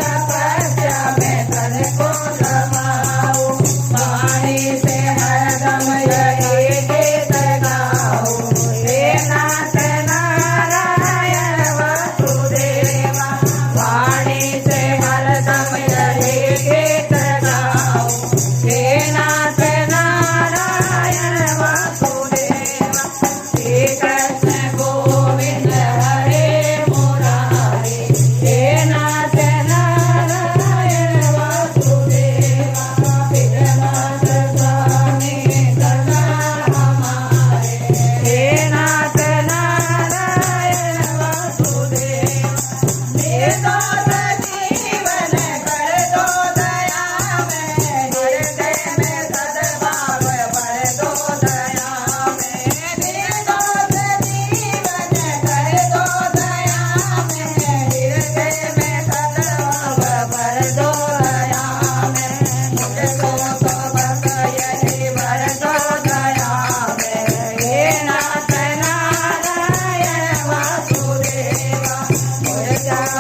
तपस्या में तन को समाऊं, वाणी से हरदम यही गीत गाऊं। हे नाथ नारायण वासुदेवा, वाणी से हरदम यही गीत गाऊं। हे नाथ नारायण वासुदेवा, श्री कृष्ण गोविंद हरे मुरारी। हे नाथ नारायण वासुदेवा, विघ्ननाथ स्वामी सदा हमारे। हे नाथ नारायण वासुदेवा, दे दो जीवन कर दो दया में, हृदय में सद्भाव भर दो दया में। दे दो जीवन कर दो दया में, हृदय में सद्भाव भर दो दया में। मुझको तो बस यही भर दो दया में। हे नाथ नारायण वासुदेवा, मुझको